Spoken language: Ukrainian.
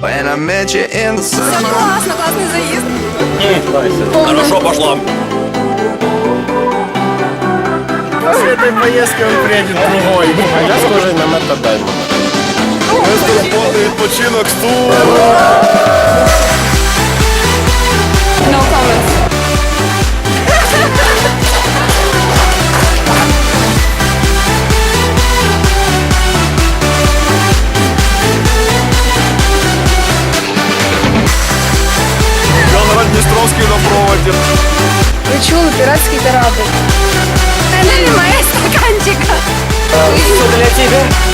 when I met you in the Все summer. класно, класний заїзд. Хорошо, пошла. После этой поездки он приедет другой. А я схожий на Мэтта Даймона. Повний відпочинок з туру. No comments. Дністровський на проводі. Ви чули піратський корабль? Та немає стаканчика. Что для тебя?